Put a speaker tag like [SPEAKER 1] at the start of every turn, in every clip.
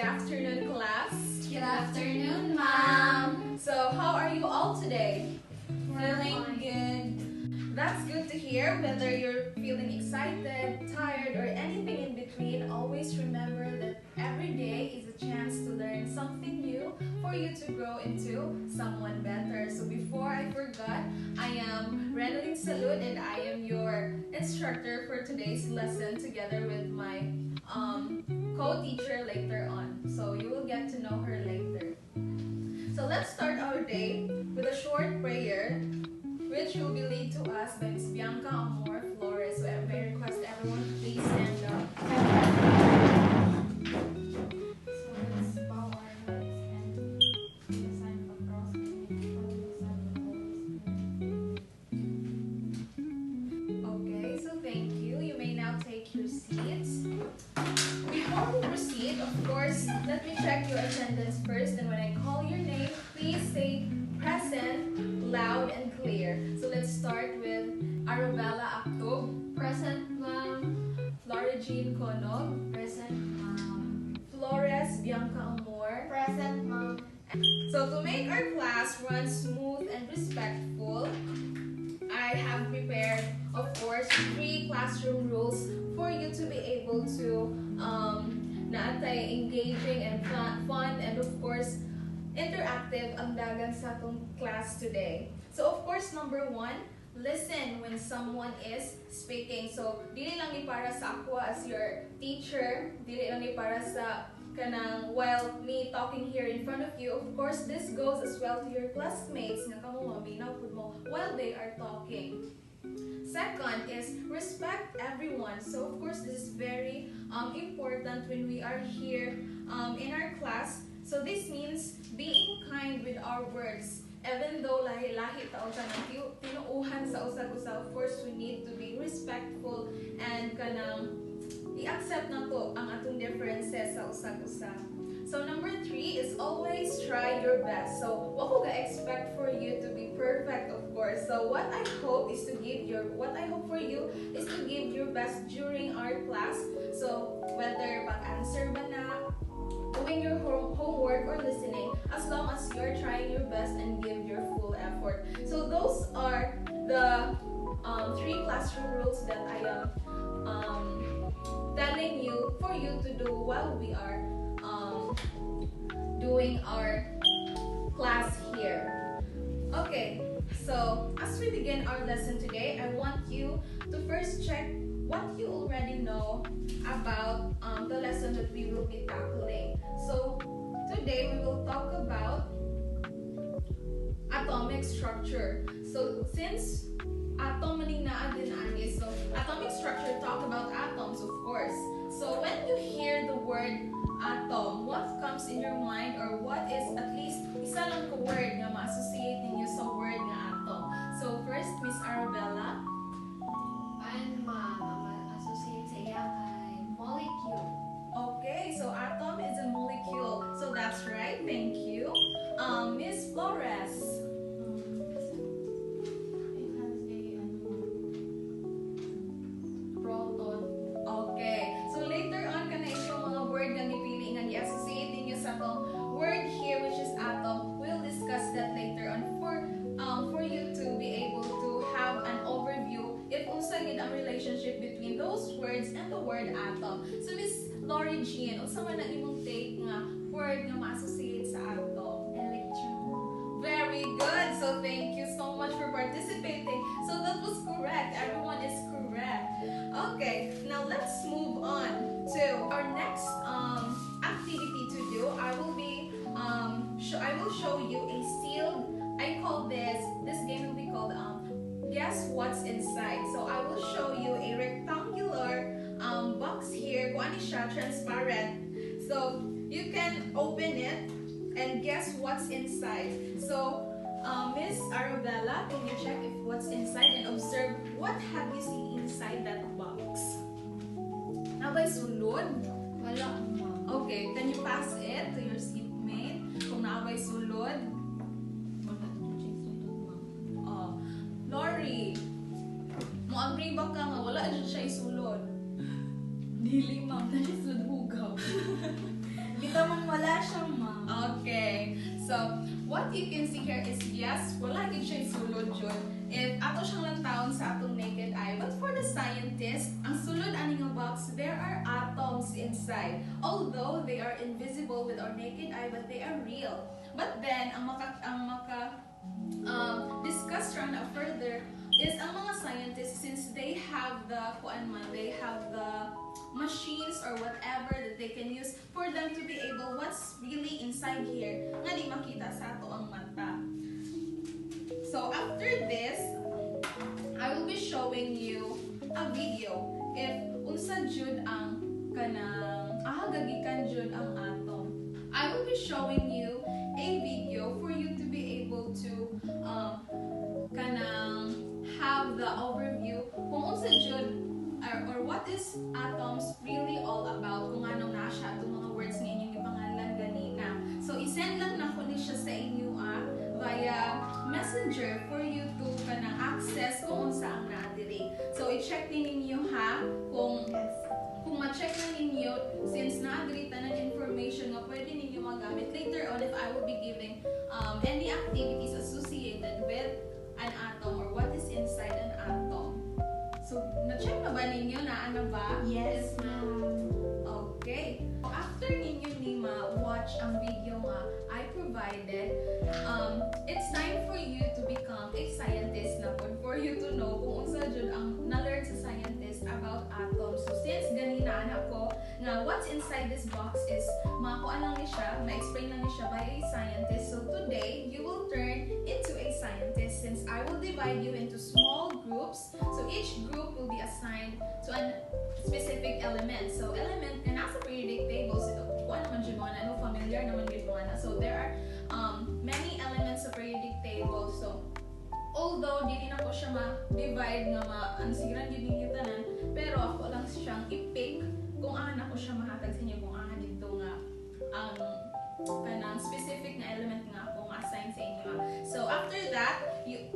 [SPEAKER 1] afternoon, class.
[SPEAKER 2] Good afternoon, ma'am.
[SPEAKER 1] So, how are you all today?
[SPEAKER 2] Feeling
[SPEAKER 1] Good. That's good to hear. Whether you're feeling excited, tired, or anything in between, always remember that every day is a chance to learn something new for you to grow into someone better. So before I forgot, I am Renalyn Salud and I am your instructor for today's lesson together with my co-teacher later on. So you will get to know her later. So let's start our day with a short prayer which will be led to us by Ms. Bianca Amor Flores. So I may request everyone to please stand up.
[SPEAKER 2] So let's bow our heads and do the sign of the cross and follow the sign of the Holy Spirit.
[SPEAKER 1] Okay, so thank you. You may now take your seats. Before we proceed, of course, let me check your attendance first. And when I call your name, please say present, loud, and clear. So let's start with Arabella Actub,
[SPEAKER 2] Present, ma'am.
[SPEAKER 1] Flora Jean Conog,
[SPEAKER 2] Present, ma'am.
[SPEAKER 1] Flores Bianca Amor.
[SPEAKER 2] Present, ma'am.
[SPEAKER 1] So to make our class run smooth and respectful, I have prepared, of course, 3 classroom rules for you to be able to naatay engaging and fun and of course interactive ang dagan sa atong class today. So of course, number 1, listen when someone is speaking. So dili lang ni para sa ako as your teacher, dili lang ni para sa kanang while me talking here in front of you. Of course, this goes as well to your classmates nga kamo maminaw pud mo while they are talking. Second is respect everyone. So of course, this is very important when we are here in our class. So this means being kind with our words. Even though lahi-lahi taon sa nang tinuuhan sa usag-usa, of course, we need to be respectful and kanang i-accept na to ang atong differences sa usag-usa. So number 3 is always try your best. So what ko expect for you to be perfect, of course. So what I hope for you is to give your best during our class. So whether pag-answer ba na, doing your homework or listening, as long as you're trying your best and give your full effort. So those are the 3 classroom rules that I am telling you for you to do while we are doing our class here. Okay, so as we begin our lesson today, I want you to first check what you already know about the lesson that we will be tackling. So today we will talk about atomic structure. So since atom maning naa din ani, so atomic structure talk about atoms, of course. So when you hear the word atom, what comes in your mind, or what is at least isa lang ka word nga ma-associate ninyo sa word nga atom? So first, Miss Arabella.
[SPEAKER 2] And ma'am, associate sa iya kay molecule.
[SPEAKER 1] Okay, so atom is a molecule. So that's right. Thank you. Miss Flores.
[SPEAKER 2] It has a proton.
[SPEAKER 1] Okay. So later on kana yung mga word nga gipili nga i-associate ninyo sa tong word here which is atom. We'll discuss that later on for you to be able to have an overview if unsa gid ang relationship between those words and the word atom. So Miss Lori Jean, unsa man ang imong take nga word nga ma-associate sa atom?
[SPEAKER 2] Electron.
[SPEAKER 1] Very good. So thank you so much for participating. So that was correct. Everyone is correct. Okay, now let's move on to our next activity to do. I will show you a sealed. I call this game will be called Guess What's Inside. So I will show you a rectangular box here. Kung ano siya, transparent. So you can open it and guess what's inside. So Miss Arabella, can you check if what's inside and observe what have you seen inside that box? Nabay sulod?
[SPEAKER 2] Wala, ma'am.
[SPEAKER 1] Okay, can you pass it to your seatmate? Kung nabay sulod?
[SPEAKER 2] Wala, sulod, ma'am.
[SPEAKER 1] Lori, mo agree ba ka nga wala dyan siya isulod? Dili ma'am, na siya sulod hugaw. Kita man So, what you can see here is, yes, wala gid siya sulod jud. If ato siyang lantawon sa atong naked eye, but for the scientist, ang sulod ani nga box, there are atoms inside. Although they are invisible with our naked eye, but they are real. But then, ang maka discuss ra na further is ang mga scientists, since they have the machines or whatever that they can use for them to be able what's really inside here nga di makita sa ato ang mata. So after this, I will be showing you a video if unsa jud ang kanang gagikan jud ang atom. I will be showing you a video for you to be able to kanang have the overview kung unsa jud or what is atoms really all about, kung anong na siya itong mga words nga inyong ipangalan ganina. So isend lang na ko ni siya sa inyo via messenger for you to kanang access kung unsa ang naadiri. So i-check din ninyo ha kung ma-check na ninyo, since naadiri tanan information nga pwede ninyo magamit later on if I will be giving any activities associated with an atom or what is inside an atom. So, na-check na ba ninyo na ano ba?
[SPEAKER 2] Yes, ma'am.
[SPEAKER 1] Okay. After ninyo ni watch ang video nga I provided, it's time for you to become a scientist na po, for you to know kung unsa jud ang na-learn sa scientist about atoms. So, since ganina anak ko nga what's inside this box is makuha lang ni siya, ma-explain lang ni siya by a scientist. So, today, you will turn into a scientist since I will divide you into small groups. So, each group will be assigned to a specific element. So, element na nasa periodic tables, kung ano man dyan mga na, familiar naman dyan mga na. So, there are many elements sa periodic table. So, although dili na ko siya ma-divide nga ma-ansiran yun yung tanan, pero ako lang siyang i-pick kung ana ko siya mahatag sa inyo, kung ana dito nga ang kanang specific na element nga ako ma-assign sa inyo. So, after that, you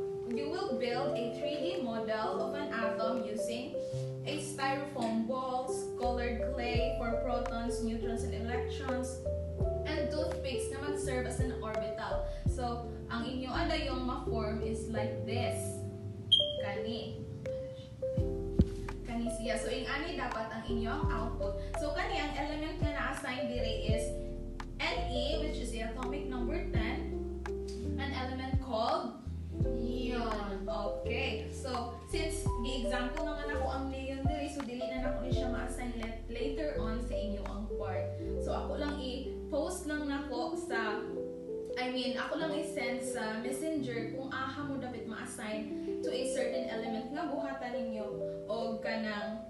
[SPEAKER 1] will build a 3D model of an atom using a styrofoam balls, colored clay for protons, neutrons, and electrons, and toothpicks na mag-serve as an orbital. So, ang inyo yung ma-form is like this. Kani siya. So, yung ani dapat ang inyo ang output. So, kani ang element na na-assign dire is Ne, which is the atomic number 10, an element called neon. Okay. So, since the-example naman ako ang neon dire, so dili na ako siya ma-assign later on sa inyo ang part. So, ako lang i-post lang nako sa ako lang i-send sa messenger kung aha mo dapat ma-assign to a certain element nga buhatan ninyo o kanang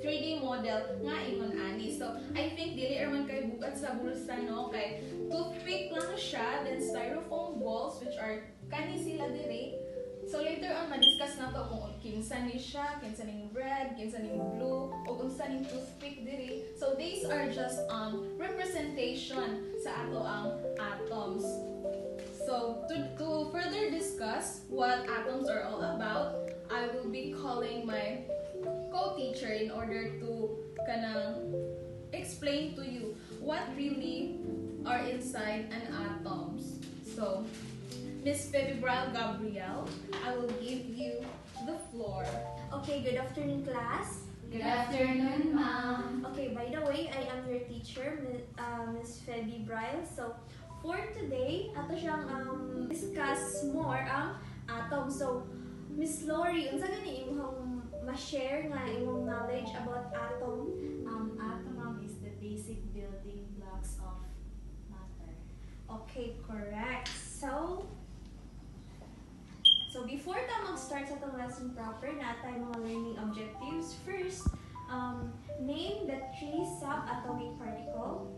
[SPEAKER 1] 3D model nga ingon ani. So, I think dili man kay bugat sa bulsa no, kay toothpick lang siya, then styrofoam balls which are kani sila dire. So later on ma-discuss na to kung kinsa ni siya, kinsa ning red, kinsa ning blue, o unsa ning toothpick diri. So these are just representation sa ato ang atoms. So to further discuss what atoms are all about, I will be calling my co-teacher in order to kanang explain to you what really are inside an atoms. So, Miss Febibral Gabriel, I will give you the floor.
[SPEAKER 2] Okay, good afternoon, class.
[SPEAKER 3] Good afternoon, ma'am.
[SPEAKER 2] Okay, by the way, I am your teacher, Miss Febibral. So, for today, ato siyang discuss more ang atom. So, Miss Lori, unsa gani imong ma-share nga imong knowledge about atom?
[SPEAKER 3] Atom is the basic building blocks of matter.
[SPEAKER 2] Okay, correct. So before ta mag-start sa itong lesson proper, na tayo mga learning objectives. First, name the 3 subatomic particles.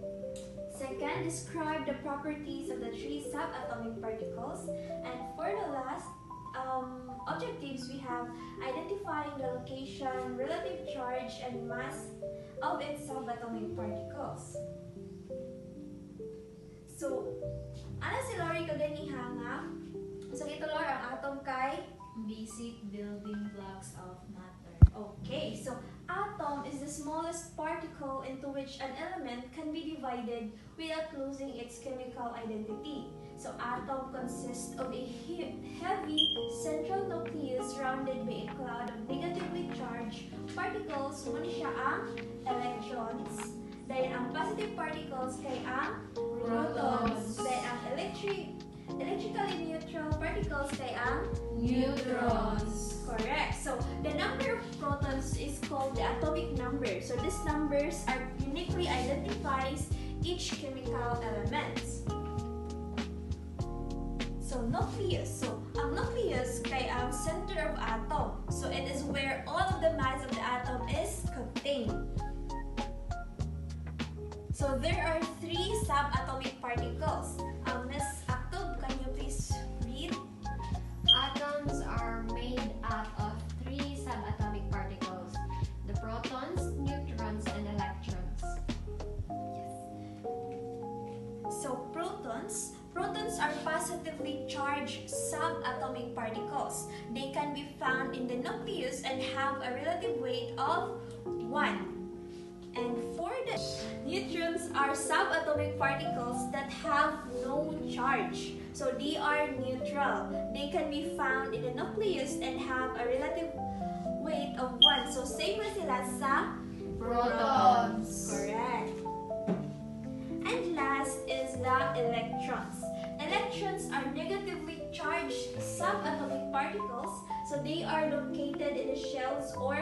[SPEAKER 2] Second, describe the properties of the 3 subatomic particles. And for the last objectives, we have identifying the location, relative charge, and mass of its subatomic particles. So, ano si Lori kaganiha nga? So, ito Lori, ang atom kay
[SPEAKER 3] Basic building blocks of matter.
[SPEAKER 2] okay, so atom atom is the smallest particle into which an element can be divided without losing its chemical identity. So atom consists of a heavy central nucleus surrounded by a cloud of negatively charged particles. Muna siya ang electrons. Then ang positive particles kay ang protons. Then ang electrically neutral particles kay ang
[SPEAKER 1] Neutrons.
[SPEAKER 2] correct. So the number of protons is called the atomic number. So these numbers are uniquely identifies each chemical element. So nucleus. So ang nucleus kay ang center of atom. So it is where all of the mass of the atom is contained. So there are 3 subatomic particles. Miss Aktub, can you please read?
[SPEAKER 4] Atoms are made up of 3 subatomic particles: the protons, neutrons, and electrons.
[SPEAKER 2] So protons are positively charged subatomic particles. They can be found in the nucleus and have a relative weight of 1. And for the neutrons are subatomic particles that have no charge. So they are neutral. They can be found in the nucleus and have a relative weight of 1. So same na sila sa
[SPEAKER 1] Protons.
[SPEAKER 2] Correct. And last is the electrons. Electrons are negatively charged subatomic particles. So they are located in the shells or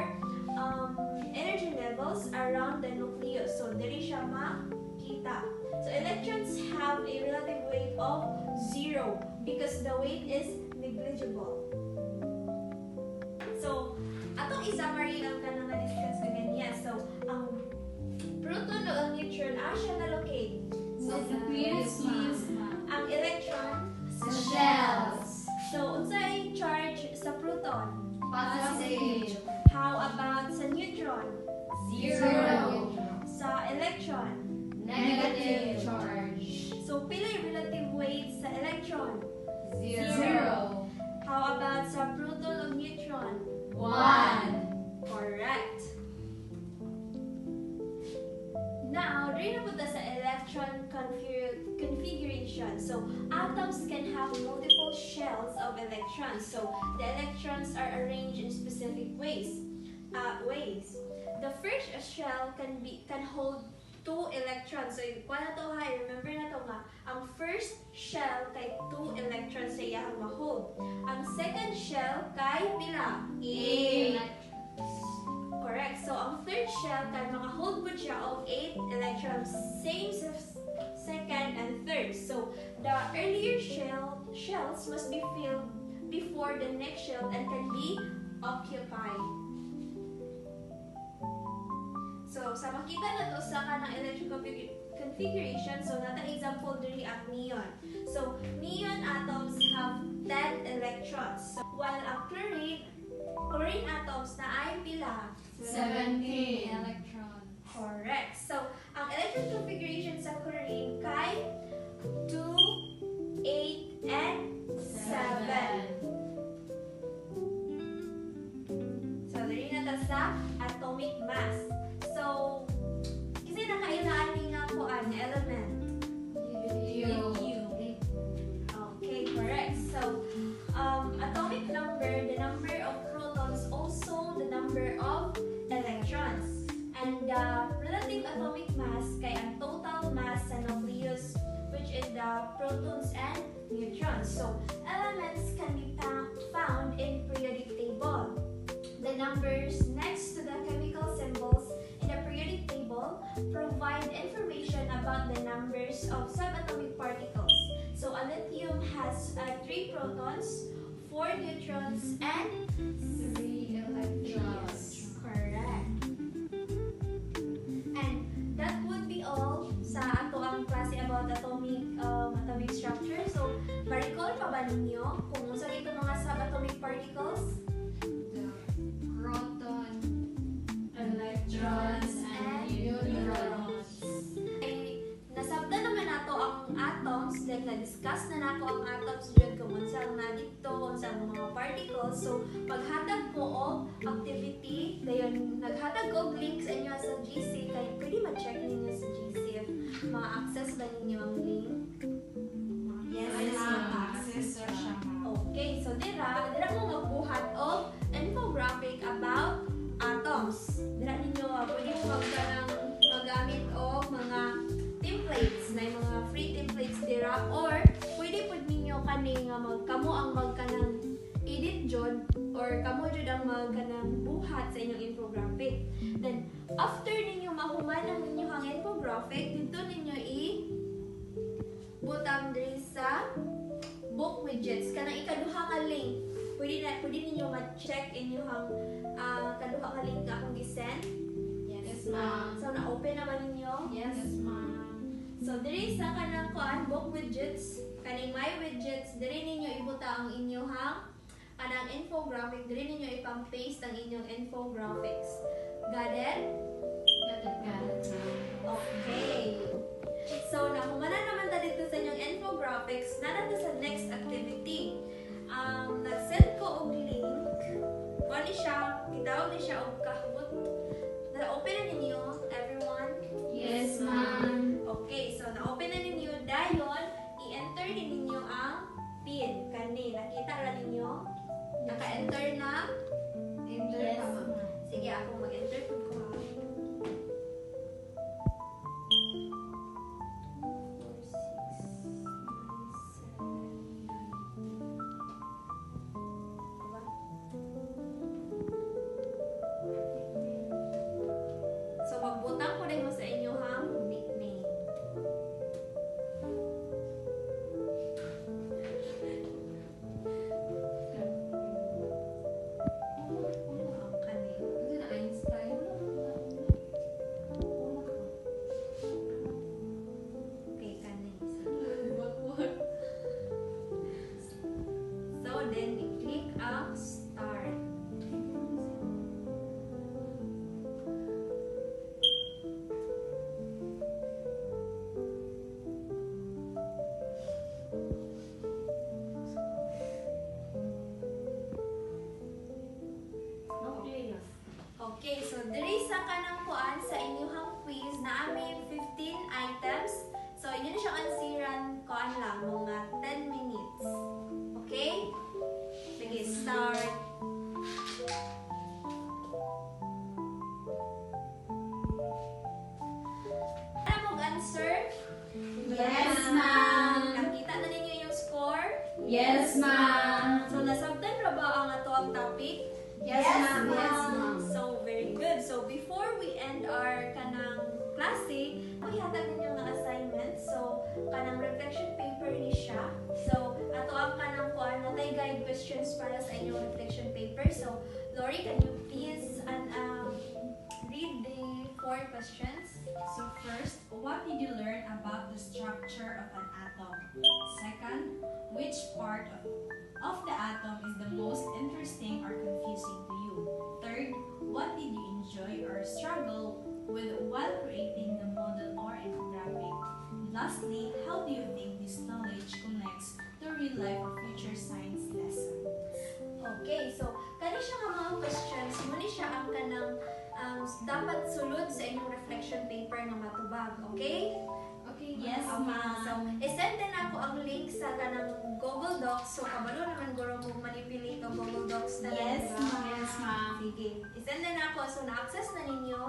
[SPEAKER 2] energy levels around the nucleus. So dili siya makita. So electrons have a relative weight of 0 because the weight is negligible. So atong i-summary ang kanang na-discuss again. Yes, so ang proton o ang neutron siya na-locate
[SPEAKER 1] Sa nucleus,
[SPEAKER 2] ang electron
[SPEAKER 1] Sa shells.
[SPEAKER 2] So unsay charge sa proton?
[SPEAKER 1] Positive.
[SPEAKER 2] How about sa neutron?
[SPEAKER 1] Zero.
[SPEAKER 2] Sa electron?
[SPEAKER 1] Negative charge.
[SPEAKER 2] So pila yung relative weight sa electron?
[SPEAKER 1] Zero.
[SPEAKER 2] How about sa proton o neutron?
[SPEAKER 1] 1.
[SPEAKER 2] Correct. Now, rin na punta sa electron configuration. So, atoms can have multiple shells of electrons. So, the electrons are arranged in specific ways. The first shell can hold 2 electrons. So, kuha na to ha, remember na to nga. Ang first shell kay 2 electrons sa iyang ma-hold. Ang second shell kay pila?
[SPEAKER 1] 8.
[SPEAKER 2] Correct. So, ang third shell can maka-hold po siya of 8 electrons. Same sa second and third. So, the earlier shells must be filled before the next shell and can be occupied. So, sa makita na to sa kanang electrical configuration, so nata example diri ang neon. So, neon atoms have 10 electrons. So, while ang chlorine atoms na ay pila?
[SPEAKER 1] 17
[SPEAKER 4] electron.
[SPEAKER 2] Correct. So, ang electron configuration sa chlorine kay 2, 8, and 7. So, dali na ta sa atomic mass. So, kasi nakailaan ni nga po ang element. Okay, correct. So, atomic number, the number of protons, also the number of electrons. And the relative atomic mass kay ang total mass sa nucleus, which is the protons and neutrons. So, elements can be found in periodic table. The numbers next to the chemical symbols in the periodic table provide information about the numbers of subatomic particles. So, a lithium has 3 protons, 4 neutrons, and
[SPEAKER 1] 3 electrons.
[SPEAKER 2] correct. And that would be all sa ato ang klase about atomic structure. So, ma-recall pa ba ninyo kung sa ito mga subatomic particles?
[SPEAKER 4] The proton,
[SPEAKER 1] Electrons and neutrons.
[SPEAKER 2] Ay, nasabda naman nato ang atoms, like na-discuss na nako ang atoms jud kung unsang na dito, unsang mga particles. So maghatag ko og activity, dayon naghatag og link sa inyo sa GC kay pwede ma-check ninyo sa GC if ma-access ba ninyo ang link. Yes,
[SPEAKER 3] Access siya, ma'am.
[SPEAKER 2] Okay, so dira mo magbuhat og infographic about atoms. Dira ninyo pwede mo magamit og mga templates, na yung mga free templates dira, or pwede pud ninyo kani nga kamo ang magkanang edit jud or kamo jud ang magkanang buhat sa inyong infographic. Then after ninyo mahuman ang inyong infographic, dito ninyo butang diri sa book widgets kanang ikaduha ka link. Pwede ninyo ma-check inyong kaduha ka link nga akong gi-send.
[SPEAKER 4] Yes, ma'am.
[SPEAKER 2] So na-open naman ninyo.
[SPEAKER 4] Yes, ma'am.
[SPEAKER 2] So diri sa kanang book widgets, kaning my widgets, diri ninyo ibuta ang inyong kanang infographic, diri ninyo ipang-paste ang inyong infographics. Got it?
[SPEAKER 4] Got it, ma'am.
[SPEAKER 2] Okay. So nahumanan naman ta dito sa inyong infographics, na sa next activity. Nag-send ko og link. Kani siya, gitawag ni siya og Kahoot. Na-open na ninyo, everyone?
[SPEAKER 4] Yes, ma'am.
[SPEAKER 2] Okay, so na-open na ninyo. Dayon, i-enter din ninyo ang PIN. Kani, nakita ra ninyo? Naka-enter na?
[SPEAKER 4] Enter
[SPEAKER 3] Yes,
[SPEAKER 4] ka, ma'am.
[SPEAKER 3] ma'am.
[SPEAKER 2] Sige, ako mag-enter po ko. So, magbutang ko rin mo sa inyo nickname. Ang kani.
[SPEAKER 4] Ano na, Einstein?
[SPEAKER 2] Okay, kani. So, then, i-click ang start. Okay, so diri sa kanang kuan sa inyong quiz na aming 15 items. So inyo na siya ansiran kuan lang mga 10 minutes. Okay? Sige, start. Ano mong answer?
[SPEAKER 3] Yes, ma'am.
[SPEAKER 2] Nakita na ninyo yung score?
[SPEAKER 3] Yes, ma'am.
[SPEAKER 2] So nasabtan ra ba ang ato ang topic?
[SPEAKER 3] Yes, ma'am. Yes, ma'am.
[SPEAKER 2] So, very good. So, before we end our kanang klase, ihatag ninyo ng assignment. So, kanang reflection paper ni siya. So, ato ang kanang kuan natay guide questions para sa inyong reflection paper. So, Lori, can you please read the 4 questions?
[SPEAKER 3] So first, what did you learn about the structure of an atom? Second, which part of the atom is the most interesting or confusing to you? Third, what did you enjoy or struggle with while creating the model or infographic? Lastly, how do you think this knowledge connects to real life or future science lessons?
[SPEAKER 2] Okay, so kani siya nga mga questions, muna siya ang kanang dapat sulod sa inyong reflection paper nga matubag, okay?
[SPEAKER 4] Okay,
[SPEAKER 3] Yes,
[SPEAKER 2] Okay,
[SPEAKER 3] ma'am.
[SPEAKER 2] so isend din ako ang link sa kanang Google Docs. So kabalo naman guro mo manipulate ang Google Docs na
[SPEAKER 3] Yes,
[SPEAKER 2] diba?
[SPEAKER 3] ma'am. Yes, ma'am.
[SPEAKER 2] Sige, isend din ako. So na-access na ninyo.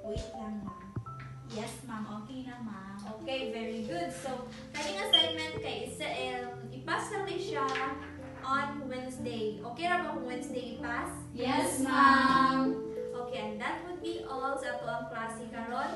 [SPEAKER 3] Wait lang, ma'am. Yes, ma'am. Okay na, ma'am.
[SPEAKER 2] Okay, very good. So, kaning assignment kay Isael, ipas lang ni siya on Wednesday. Okay ra ba kung Wednesday ipas?
[SPEAKER 3] Yes, ma'am.
[SPEAKER 2] Okay, and that would be all sa ato ang klase karon.